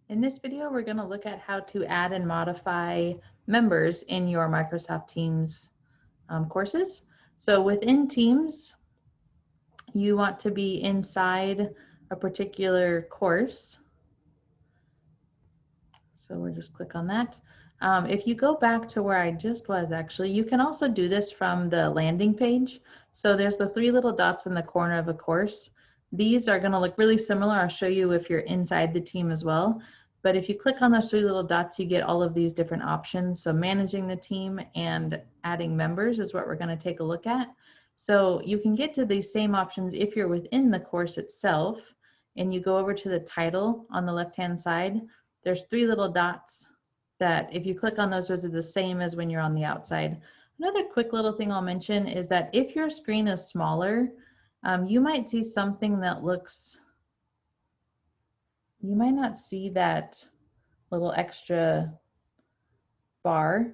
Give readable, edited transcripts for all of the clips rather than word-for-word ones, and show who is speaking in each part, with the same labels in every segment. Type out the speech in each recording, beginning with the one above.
Speaker 1: In this video, we're going to look at how to add and modify members in your Microsoft Teams courses. So within Teams, you want to be inside a particular course. So we'll just click on that. If you go back to where I just was, actually, you can also do this from the landing page. So there's the three little dots in the corner of a course. These are going to look really similar. I'll show you if you're inside the team as well. But if you click on those three little dots, you get all of these different options. So managing the team and adding members is what we're going to take a look at. So you can get to these same options if you're within the course itself, and you go over to the title on the left-hand side. There's three little dots that if you click on those are the same as when you're on the outside. Another quick little thing I'll mention is that if your screen is smaller, you might see something that looks, you might not see that little extra bar.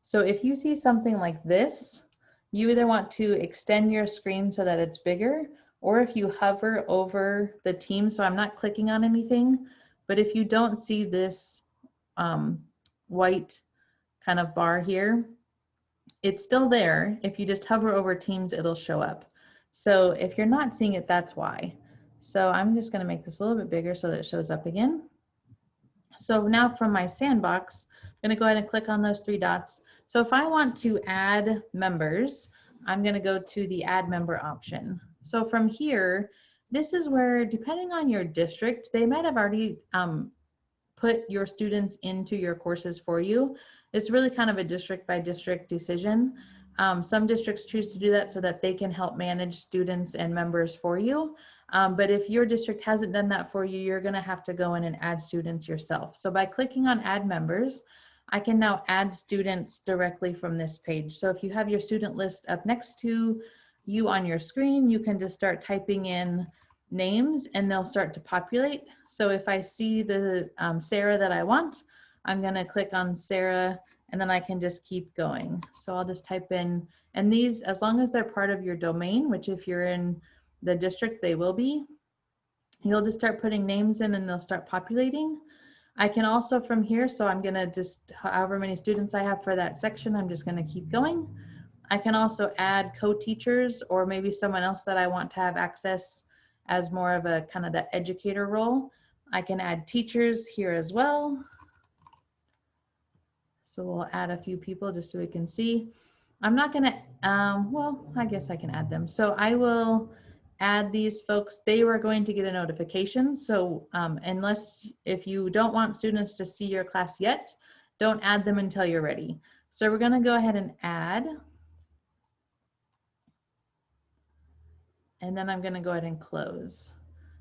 Speaker 1: So if you see something like this, you either want to extend your screen so that it's bigger, or if you hover over the team, so I'm not clicking on anything, but if you don't see this white kind of bar here, it's still there. If you just hover over Teams, it'll show up. So if you're not seeing it, that's why. So I'm just going to make this a little bit bigger so that it shows up again. So now from my sandbox, I'm going to go ahead and click on those three dots. So if I want to add members, I'm going to go to the add member option. So from here, this is where, depending on your district, they might have already put your students into your courses for you. It's really kind of a district by district decision. Some districts choose to do that so that they can help manage students and members for you. But if your district hasn't done that for you, you're going to have to go in and add students yourself. So by clicking on add members, I can now add students directly from this page. So if you have your student list up next to you on your screen, you can just start typing in names and they'll start to populate. So if I see the Sarah that I want, I'm going to click on Sarah and then I can just keep going. So I'll just type in, and these, as long as they're part of your domain, which if you're in the district, they will be, you'll just start putting names in and they'll start populating. I can also from here, so I'm going to just, however many students I have for that section, I'm just going to keep going. I can also add co-teachers or maybe someone else that I want to have access as more of a kind of the educator role. I can add teachers here as well. So we'll add a few people just so we can see. I'm not going to, well, I guess I can add them. So I will add these folks. They were going to get a notification. So if you don't want students to see your class yet, don't add them until you're ready. So we're going to go ahead and add. And then I'm going to go ahead and close.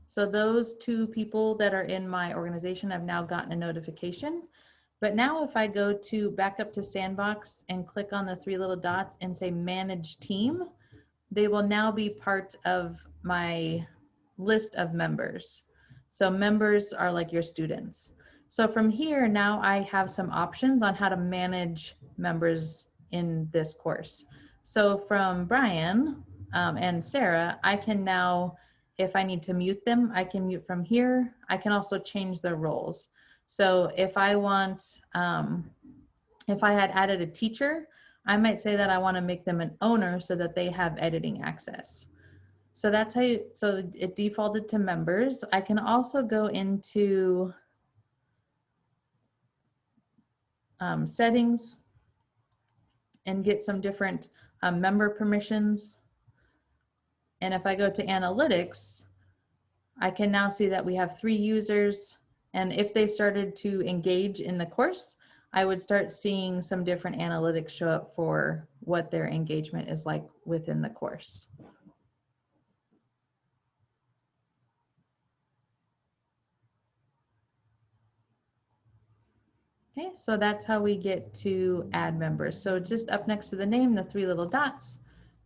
Speaker 1: So those two people that are in my organization have now gotten a notification. But now if I go to back up to Sandbox and click on the three little dots and say Manage Team, they will now be part of my list of members. So members are like your students. So from here, now I have some options on how to manage members in this course. So from Brian and Sarah, I can now, if I need to mute them, I can mute from here. I can also change their roles. So if I want, if I had added a teacher, I might say that I want to make them an owner so that they have editing access. So that's how you, so it defaulted to members. I can also go into settings and get some different member permissions. And if I go to analytics, I can now see that we have 3 users. And if they started to engage in the course, I would start seeing some different analytics show up for what their engagement is like within the course. Okay, so that's how we get to add members. So just up next to the name, the 3 little dots,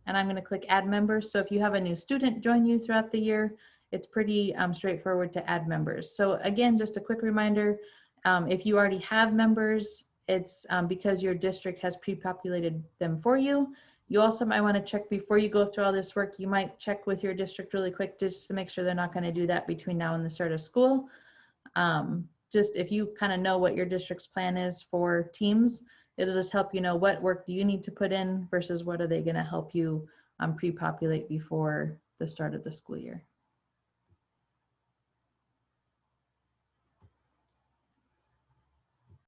Speaker 1: and I'm going to click add members. So if you have a new student join you throughout the year, it's pretty straightforward to add members. So again, just a quick reminder, if you already have members, it's because your district has pre-populated them for you. You also might want to check before you go through all this work, you might check with your district really quick just to make sure they're not going to do that between now and the start of school. just if you kind of know what your district's plan is for teams, it'll just help you know what work do you need to put in versus what are they going to help you pre-populate before the start of the school year.